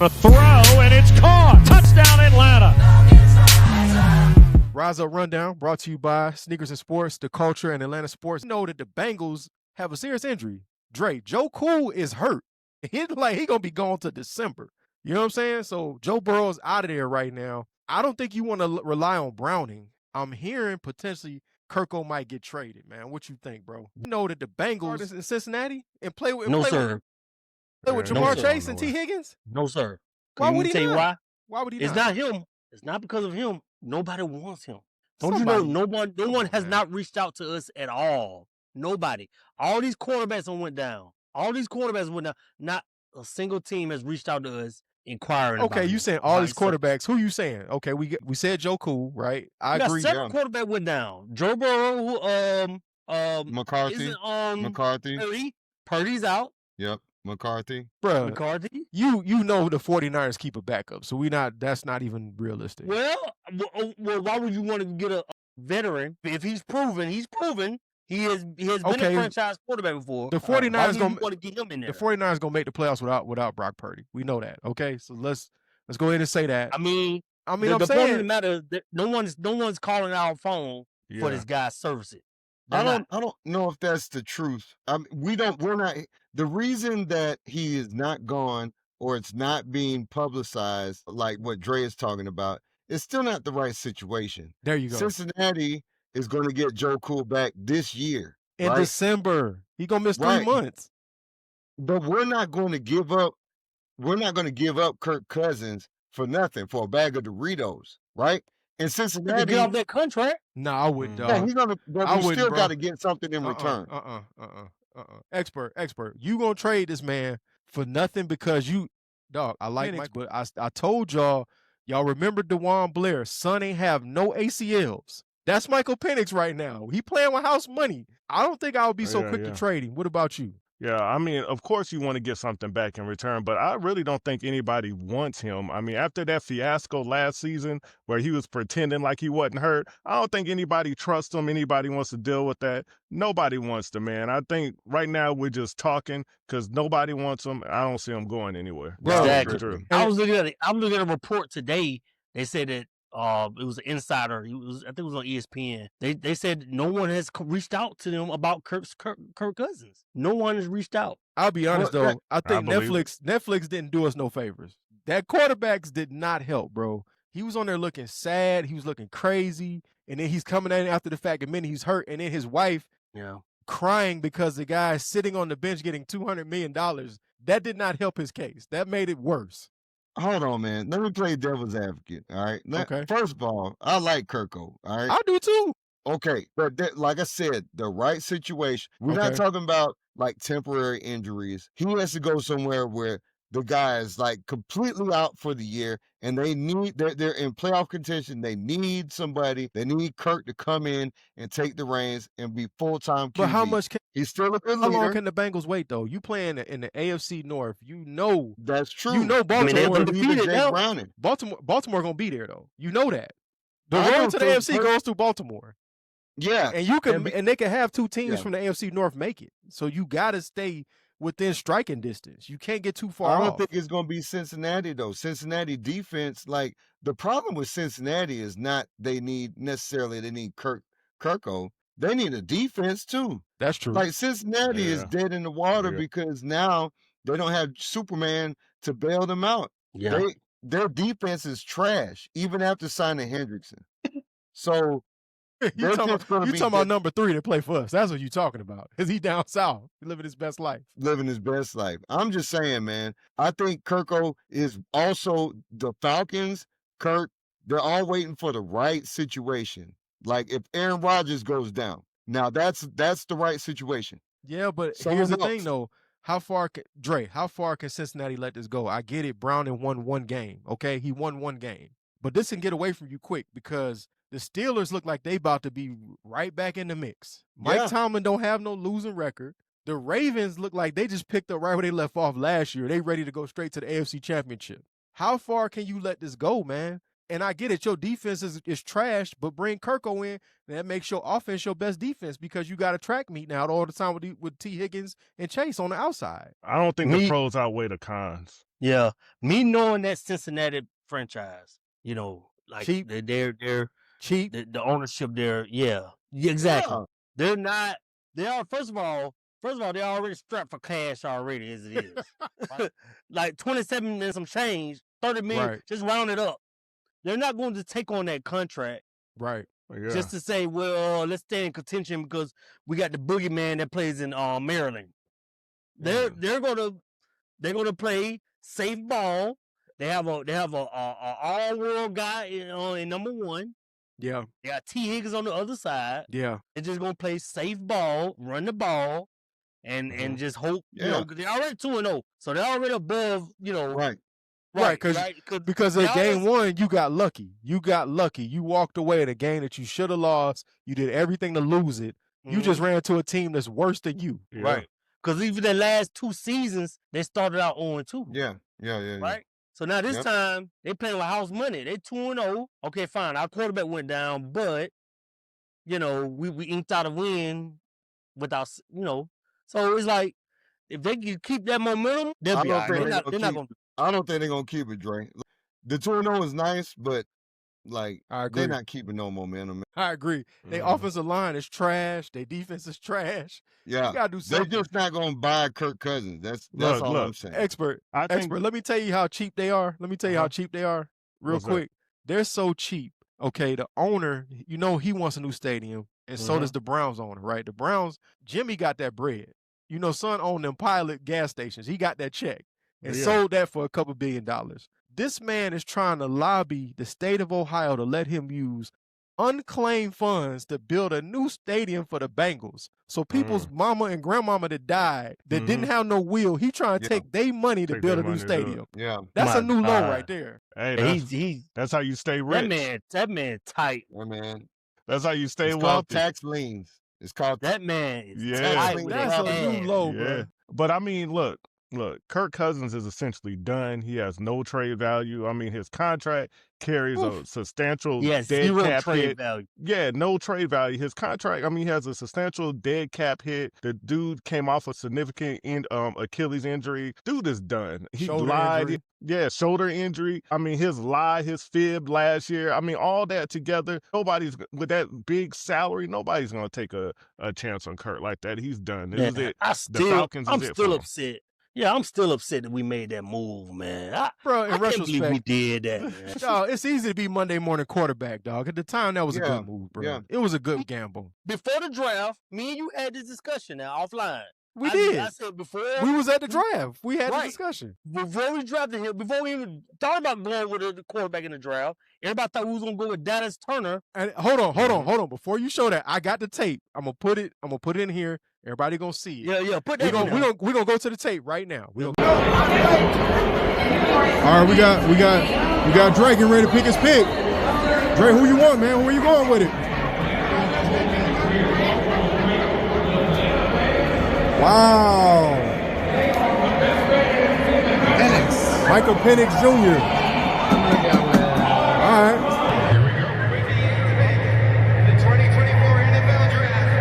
A throw, and it's caught. Touchdown, Atlanta. Rise Up Rundown brought to you by Sneakers and Sports, The Culture, and Atlanta Sports. You know that the Bengals have a serious injury. Dre, Joe Cool is hurt. He going to be gone to December. You know what I'm saying? So Joe Burrow's out of there right now. I don't think you want to rely on Browning. I'm hearing potentially Kirko might get traded, man. What you think, bro? You know that the Bengals in Cincinnati and play with Jamar Chase and T. Higgins? No, sir. Why would he tell you not? why? Why would he It's not? not him. It's not because of him. Nobody wants him. Don't Somebody. you know? No one has not reached out to us at all. Nobody. All these quarterbacks went down. Not a single team has reached out to us inquiring. Okay, about you him. saying all these quarterbacks? Who you saying? Okay, we said Joe Cool, right? I agree. Several quarterbacks went down. Joe Burrow, McCarthy. Purdy's out. Yep, McCarthy. Bruh, McCarthy. You know the 49ers keep a backup, so that's not even realistic. Well, why would you want to get a veteran if he's proven? He has been a franchise quarterback before. The 49ers want to get him in there. The 49ers gonna make the playoffs without Brock Purdy. We know that. Okay, so let's go ahead and say that. I mean, I'm the saying point of the matter, no one's calling our phone for this guy's services. I don't know if that's the truth. We're not. The reason that he is not gone or it's not being publicized like what Dre is talking about, it's still not the right situation. There you go. Cincinnati is going to get Joe Cool back this year. In December. He's going to miss 3 months. But we're not going to give up Kirk Cousins for nothing, for a bag of Doritos, right? And Cincinnati get off that contract. No, I wouldn't. Yeah, he's gonna. But we still got to get something in return. Expert. You gonna trade this man for nothing because I like Mike, but I told y'all remember DeJuan Blair? Son ain't have no ACLs. That's Michael Penix right now. He playing with house money. I don't think I would be so quick to trade him. What about you? Yeah, I mean, of course you want to get something back in return, but I really don't think anybody wants him. I mean, after that fiasco last season where he was pretending like he wasn't hurt, I don't think anybody trusts him. Anybody wants to deal with that. Nobody wants the man. I think right now we're just talking because nobody wants him. I don't see him going anywhere. Exactly. True. I was looking at a report today. They said that it was an insider. I think it was on ESPN. They said no one has reached out to them about Kirk Cousins. No one has reached out. I'll be honest though. I think Netflix didn't do us no favors. That quarterbacks did not help, bro. He was on there looking sad. He was looking crazy, and then he's coming in after the fact admitting he's hurt, and then his wife crying because the guy is sitting on the bench getting $200 million. That did not help his case. That made it worse. Hold on, man. Let me play devil's advocate, all right? Okay. First of all, I like Kirko, all right? I do too. Okay, but like I said, the right situation. We're not talking about, like, temporary injuries. He has to go somewhere where the guy is, like, completely out for the year, and they're in playoff contention. They need somebody. They need Kirk to come in and take the reins and be full-time QB. But how much he's still a good How leader. long can the Bengals wait, though? You playing in the AFC North. You know. That's true. You know Baltimore. Browning. Baltimore going to be there, though. You know that. The road to the AFC goes through Baltimore. Yeah. And they can have two teams from the AFC North make it. So you got to stay within striking distance. You can't get too far off. I don't think it's going to be Cincinnati, though. Cincinnati defense, like, the problem with Cincinnati is not they need Kirko. They need a defense, too. That's true. Like, Cincinnati is dead in the water because now they don't have Superman to bail them out. Yeah. Their defense is trash, even after signing Hendrickson. So you talking about number 3 to play for us. That's what you talking about. Is he down south? Living his best life. I'm just saying, man. I think Kirko is also the Falcons, Kirk, they're all waiting for the right situation. Like if Aaron Rodgers goes down. Now that's the right situation. Yeah, but here's the thing though. How far can Cincinnati let this go? I get it. Browning won 1 game. Okay, he won 1 game. But this can get away from you quick because the Steelers look like they about to be right back in the mix. Mike Tomlin don't have no losing record. The Ravens look like they just picked up right where they left off last year. They ready to go straight to the AFC Championship. How far can you let this go, man? And I get it, your defense is trash, but bring Kirko in, and that makes your offense your best defense because you got a track meet now all the time with T. Higgins and Chase on the outside. I don't think the pros outweigh the cons. Yeah, me knowing that Cincinnati franchise, like Cheap. they're Cheap. the ownership there. Yeah, exactly. Yeah. They're not. They are first of all, they're already strapped for cash already as it is. Like 27 and some change, 30 million. Right. Just round it up. They're not going to take on that contract Right. Yeah. just to say, well, let's stay in contention because we got the boogeyman that plays in Maryland. They're gonna play safe ball. They have a all world guy in number one. Yeah. They got T. Higgins on the other side. Yeah. They're just gonna play safe ball, run the ball, and just hope. Yeah. They're already 2-0, so they're already above. Right. Right, because in game one, you got lucky. You walked away in a game that you should have lost. You did everything to lose it. You just ran to a team that's worse than you. Yeah. Right. Because even the last 2 seasons, they started out 0-2. Yeah. Right? So now this time, they playing with house money. They 2-0. Okay, fine. Our quarterback went down, but, we inked out a win without, So it's like, if they can keep that momentum, they'll be all right. They're not going to. I don't think they're going to keep it, Dre. The 2-0 is nice, but, like, they're not keeping no momentum. I agree. Their offensive line is trash. Their defense is trash. Yeah. You got to do something. They're just not going to buy Kirk Cousins. That's all I'm saying. Expert, let me tell you how cheap they are. Real quick. They're so cheap. Okay, the owner, he wants a new stadium, and so does the Browns owner, right? The Browns, Jimmy got that bread. Son owned them Pilot gas stations. He got that check and sold that for a couple $1 billion. This man is trying to lobby the state of Ohio to let him use unclaimed funds to build a new stadium for the Bengals. So people's mama and grandmama that died, that didn't have no will, he trying to take their money to build a new stadium. Yeah. That's a new low right there. Hey, that's how you stay rich. That man tight. Yeah, man. That's how you stay It's wealthy. called tax liens. It's called that man is tight. That's a new low, bro. But I mean, look, Kirk Cousins is essentially done. He has no trade value. I mean, his contract carries a substantial dead cap trade hit. value. Yeah, no trade value. His contract, I mean, he has a substantial dead cap hit. The dude came off a significant Achilles injury. Dude is done. He lied. Injury. Yeah, shoulder injury. I mean, his fib last year. I mean, all that together, nobody's, with that big salary, nobody's going to take a chance on Kirk like that. He's done. This is it. The Falcons I'm is it still for him. upset. Yeah, I'm still upset that we made that move, man. I can't believe we did that, man. Dog, it's easy to be Monday morning quarterback, dog. At the time, that was a good move, bro. Yeah. It was a good gamble. Before the draft, me and you had this discussion now offline. We did. I said before. We was at the draft. We had the discussion. Before we drafted him, before we even thought about going with the quarterback in the draft, everybody thought we was going to go with Dallas Turner. And hold on. Before you show that, I got the tape. I'm gonna put it in here. Everybody gonna see it. Yeah, put that in there. We're gonna go to the tape right now. All right, we got Dre getting ready to pick his pick. Dre, who you want, man? Where you going with it? Wow. Michael Penix Jr. All right. The 2024 NFL Draft.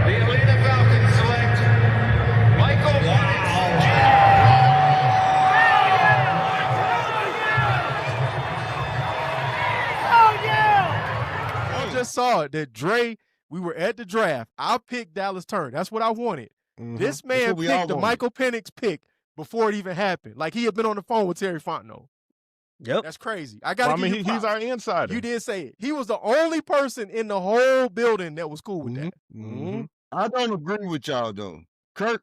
The Atlanta Falcons select Michael Penix I just saw it that Dre, we were at the draft. I picked Dallas Turner. That's what I wanted. This man picked the Michael Penix pick before it even happened. Like he had been on the phone with Terry Fontenot. Yep. That's crazy. I got to give you props. He's our insider. You did say it. He was the only person in the whole building that was cool with that. I don't agree with y'all, though. Kirk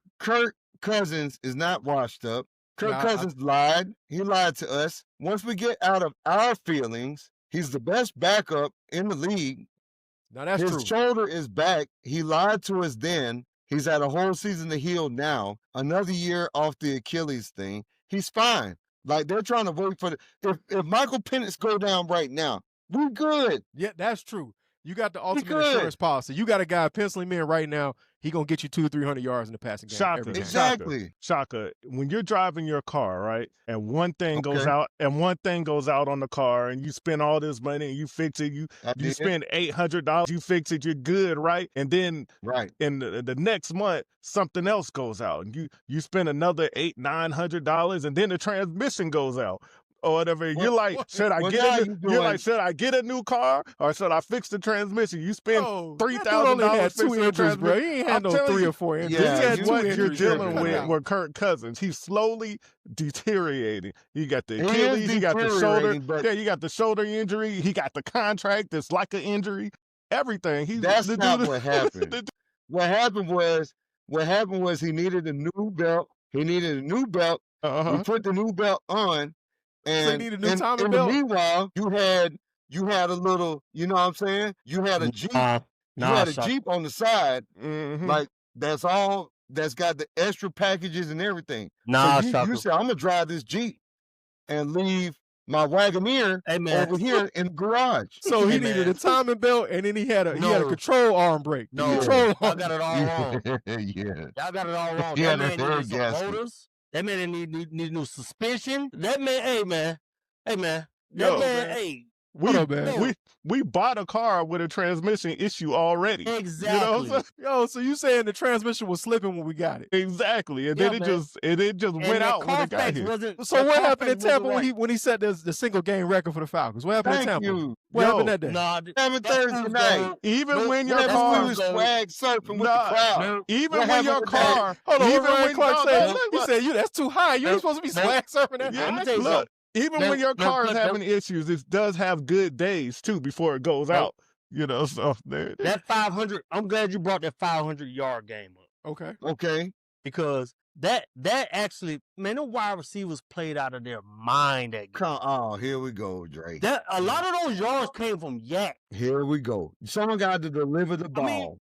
Cousins is not washed up. Kirk Cousins lied. He lied to us. Once we get out of our feelings, he's the best backup in the league. Now that's true. His shoulder is back. He lied to us then. He's had a whole season to heal now. Another year off the Achilles thing. He's fine. Like, they're trying to wait for if Michael Penix go down right now, we're good. Yeah, that's true. You got the ultimate could. insurance policy. You got a guy penciling me in right now. He gonna get you 200 to 300 yards in the passing game. Shaka, every game. Exactly. Shaka, when you're driving your car, right, and one thing goes Okay. out, and one thing goes out on the car, and you spend all this money and you fix it, you did. spend $800, you fix it, you're good, right? And then Right. in the next month, something else goes out, and you spend another $800-900, and then the transmission goes out. Or whatever. You're like, should I get a new car or should I fix the transmission? You spend $3,000 fixing the transmission. Bro. He ain't had no 3 or 4 injuries. Yeah, he had That's 2 what you're injuries. dealing with Kirk Cousins. He's slowly deteriorating. You got the Achilles, you got the shoulder. Yeah, you got the shoulder injury. He got the contract that's like an injury. Everything. That's not what happened. What happened was he needed a new belt. He needed a new belt. Uh-huh. We put the new belt on. And So he needed a new timing in belt? the meanwhile, you had a little, you know what I'm saying? You had a Jeep. You had a Jeep on the side. Mm-hmm. Like that's got the extra packages and everything. Nah, so you said, I'm gonna drive this Jeep and leave my Wagoneer over here in the garage. So he needed a timing belt, and then he had a control arm brake. No, control y'all got it all wrong. Yeah. Y'all got it all wrong. Yeah, that man the needed some gasket. motors. That man need new suspension. That man, hey man. That Yo, man, man. hey. We bought a car with a transmission issue already. Exactly. You know what I'm saying? Yo, so you saying the transmission was slipping when we got it? Exactly. And Yeah, then man. it just went out when it got here. So what happened in Tampa when he set the single game record for the Falcons? What happened in Thank Tampa? you. What happened that day? Nah, Happened Thursday night. Even when your That's car when he was swag surfing with the crowd. even What when your happened car, Hold on, even what Ryan when Clark no, said? no, He look, said, that's too high. You ain't supposed to be swag surfing that yeah, I'ma tell you look, even Man, when your man, car is look, having issues, it does have good days too before it goes out. You know, so there. that 500. I'm glad you brought that 500-yard game up. Okay. Okay. Because that actually, man, the wide receivers played out of their mind that game. Oh, here we go, Dre. That a lot of those yards came from Yak. Here we go. Someone got to deliver the ball. I mean,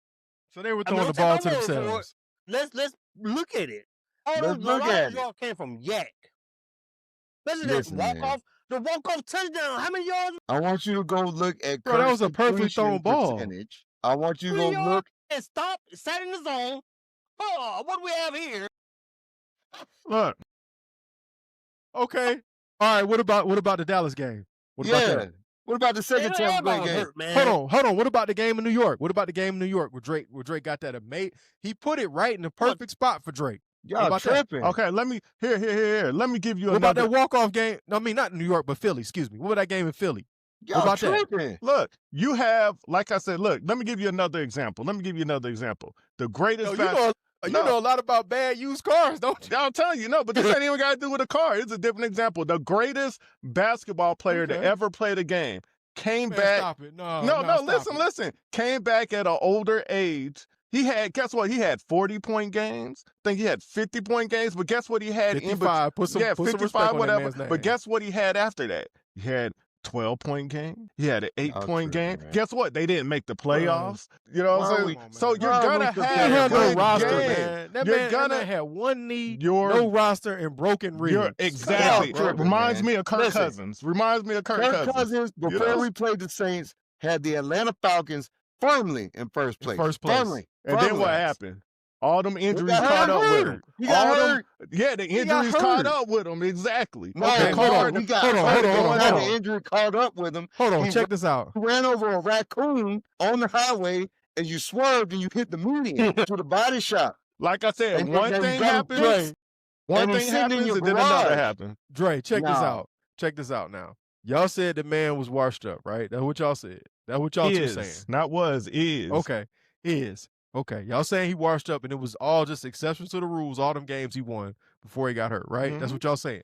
So they were I mean, throwing the ball to themselves. Let's look at it. A Let's lot look of at those it. yards came from Yak. Especially Listen, that man. walk-off. The walk-off touchdown. How many yards? I want you to go look at Bro, that Kirk's was a perfectly thrown completion ball. percentage. I want you to 3 go yards look. and stop, sat in the zone. Oh, what do we have here? Look, Okay. All right. What about the Dallas game? What about Yeah. that? What about the second Tampa Bay game? Hurt, man. Hold on. What about the game in New York? What about the game in New York where Drake got that amazing? He put it right in the perfect spot for Drake. Y'all about that? tripping. okay, let me Let me give you What about another. that walk-off game? No, I mean, not New York, but Philly. Excuse me. What about that game in Philly? Y'all about that? tripping. Look, you have, like I said, look, let me give you another example. The greatest Yo, you know a lot about bad used cars, don't you? I'm telling you, no, but this ain't even got to do with a car. It's a different example. The greatest basketball player to Okay. ever play the game came Man, back. stop it. No, No, listen. Came back at an older age. Guess what? He had 40-point games. I think he had 50-point games, but guess what he had 55. Put some 55, respect on that whatever. man's name. But guess what he had after that? He had 12-point game. He had an 8-point game. tripping, man. Guess what? They didn't make the playoffs. You know what I'm saying? Come on, So man. you're Why gonna we have compare? He had no good roster, games. man. That You're man gonna had one knee, You're- no roster, and broken ribs. You're exactly. Y'all tripping, Reminds man. me of Kirk Listen. Cousins. Reminds me of Kirk Cousins. Before know? we played the Saints, had the Atlanta Falcons firmly in first place. Firmly. And then what Firmly. happened? All them injuries got caught up with hurt. him. He got All them- hurt. Yeah, the got injuries hurt. caught up with him. Exactly. No, Okay, hold on. He got Hold on, hurt. hold on, and hold on, had hold the on. injury caught up with him. Hold on, He check this out. You ran over a raccoon on the highway and you swerved and you hit the median to the body shop. Like I said, And one then thing you got happens. fixed. One and thing he's sitting in happens, your and then another garage. happens. Dre, check this Nah. out. Check this out now. Y'all said the man was washed up, right? That's what y'all said. That's what y'all two saying. Not was, is. Okay, is. Okay, y'all saying he washed up and it was all just exceptions to the rules, all them games he won before he got hurt, right? That's Mhm. what y'all saying.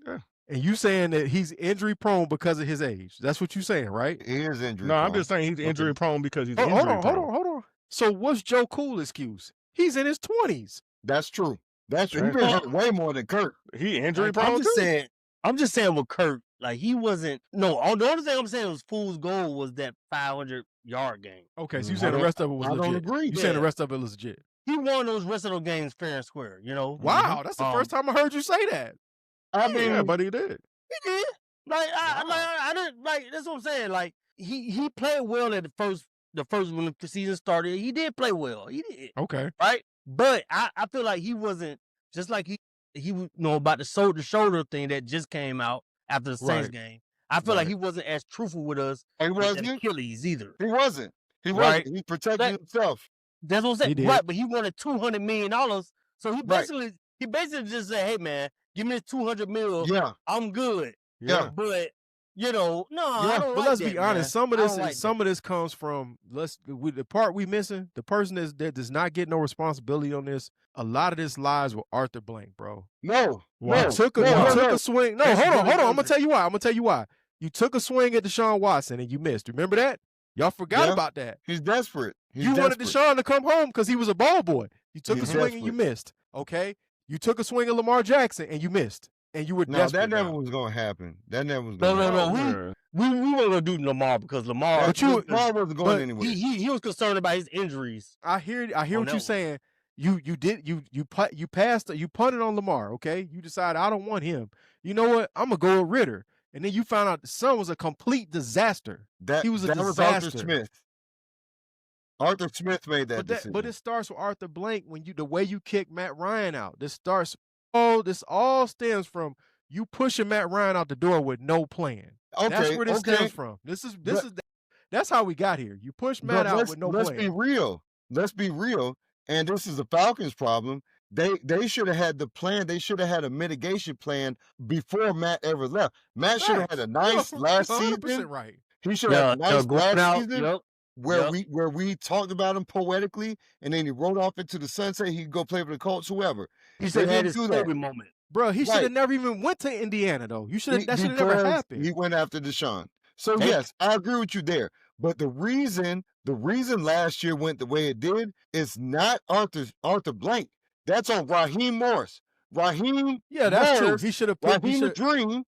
Yeah. And you saying that he's injury prone because of his age. That's what you saying, right? He is injured. No, I'm just saying he's injury prone because he's Hold injury on, prone. hold on. So what's Joe Cool's excuse? He's in his 20s. That's true. That's true. He Right. been hurt way more than Kirk. He injury I'm prone just too. saying. I'm just saying with Kirk, like he wasn't. No, the only thing I'm saying was fool's goal was that 500-yard game. Okay, so you I saying the don't- rest of it was I don't legit. agree. You saying the Yeah. rest of it was legit. He won those rest of those games fair and square. You know. Wow, that's the first time I heard you say that. I mean, Yeah, but he did. He did. Like I didn't like. That's what I'm saying. Like he played well at the first when the season started, he did play well. He did. Okay. Right? But I feel like he wasn't just like he about the shoulder thing that just came out after the Saints game. I feel like he wasn't as truthful with us with Achilles either. He wasn't. He Right? wasn't. He protected himself. That's what I'm saying. He did. Right, but he wanted $200 million. So he basically just said, "Hey man, give me this $200 million. Yeah. I'm good." Yeah. But I don't But like let's that, be honest. man. Some of this comes from the part we missing. The person that does not get no responsibility on this. A lot of this lies with Arthur Blank, bro. No. You took a swing. No, hold on. I'm gonna tell you why. You took a swing at Deshaun Watson and you missed. Remember that? Y'all forgot about that. He's desperate. Wanted Deshaun to come home because he was a ball boy. You took a swing and you desperate. missed. Okay. You took a swing at Lamar Jackson and you missed. And you were No, desperate. that never was going to happen. That never was going to happen. No. We weren't gonna do Lamar because Lamar. Lamar wasn't going anywhere. He was concerned about his injuries. I hear what you're saying. You punted on Lamar, okay? You decided I don't want him. You know what? I'm gonna go with Ritter. And then you found out the son was a complete disaster. He was a disaster. Was Arthur Smith. Arthur Smith made that decision. But it starts with Arthur Blank when the way you kick Matt Ryan out. This all stems from you pushing Matt Ryan out the door with no plan. Okay, that's where this stems from. That's how we got here. You push Matt out with no plan. Let's be real. Let's be real. And this is the Falcons' problem. They should have had the plan. They should have had a mitigation plan before Matt ever left. Matt should have had a nice last season. Right. He should have had a nice last season. Yep. Where we talked about him poetically, and then he rode off into the sunset. He could go play for the Colts, whoever. He said he had his Kobe moment. Bro, he should have never even went to Indiana, though. That should have never happened. He went after Deshaun. So yes, I agree with you there. But the reason last year went the way it did is not Arthur Blank. That's on Raheem Morris. That's true. He should have put Raheem Dream.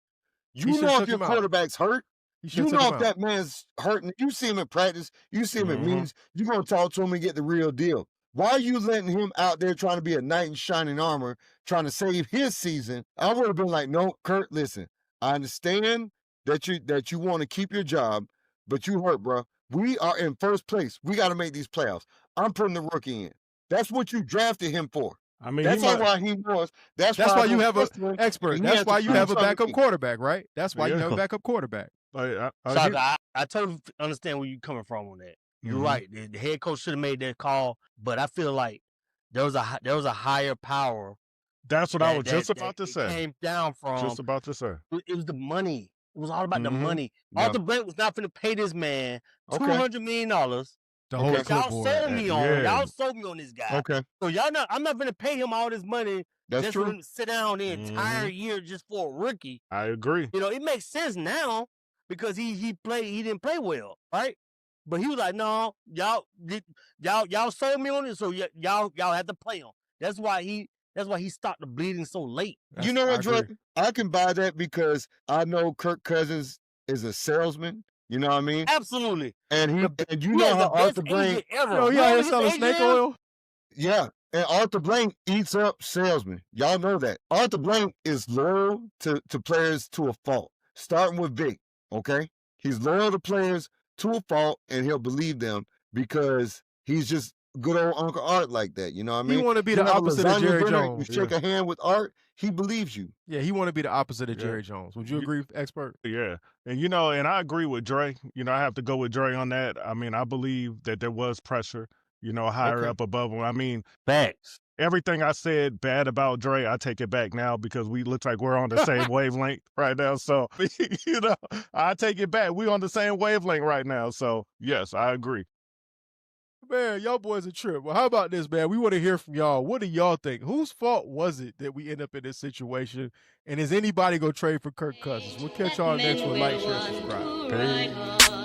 You know if your quarterback's hurt. You know if that man's hurting. You see him in practice. You see him in meetings. You're going to talk to him and get the real deal. Why are you letting him out there trying to be a knight in shining armor, trying to save his season? I would have been like, no, Kurt, listen. I understand that you want to keep your job, but you hurt, bro. We are in first place. We got to make these playoffs. I'm putting the rookie in. That's what you drafted him for. I mean, that's why he was. That's why you have an expert. That's why you have a backup quarterback, right? That's why you have a backup quarterback. I totally understand where you're coming from on that. You're right. The head coach should have made that call, but I feel like there was a higher power. That's what I was just about to say. Came down from. Just about to say. It was the money. It was all about the money. Arthur Blank was not going to pay this man $200 million. Y'all sold me on. Y'all sold me on this guy. Okay. So I'm not going to pay him all this money. That's true. For him to sit down the entire year just for a rookie. I agree. It makes sense now because he didn't play well, right? But he was like, no, y'all sold me on it, so y'all have to play him. That's why he stopped the bleeding so late. You know what, Drake? I can buy that because I know Kirk Cousins is a salesman. You know what I mean? Absolutely. And you know how Arthur Blank selling snake oil. Yeah. And Arthur Blank eats up salesmen. Y'all know that. Arthur Blank is loyal to players to a fault, starting with Vic, okay? He's loyal to players to a fault, and he'll believe them because he's just good old Uncle Art like that. You know what I mean? He want to be the opposite of Jerry Jones. You shake a hand with Art, he believes you. Yeah, he want to be the opposite of Jerry Jones. Would you agree, expert? Yeah. And, and I agree with Dre. I have to go with Dre on that. I mean, I believe that there was pressure, higher up above him. I mean, facts. Everything I said bad about Dre, I take it back now because we look like we're on the same wavelength right now. So, I take it back. We're on the same wavelength right now. So, yes, I agree. Man, y'all boys a trip. Well, how about this, man? We want to hear from y'all. What do y'all think? Whose fault was it that we end up in this situation? And is anybody going to trade for Kirk Cousins? We'll catch y'all next one. Like, share, subscribe. Peace.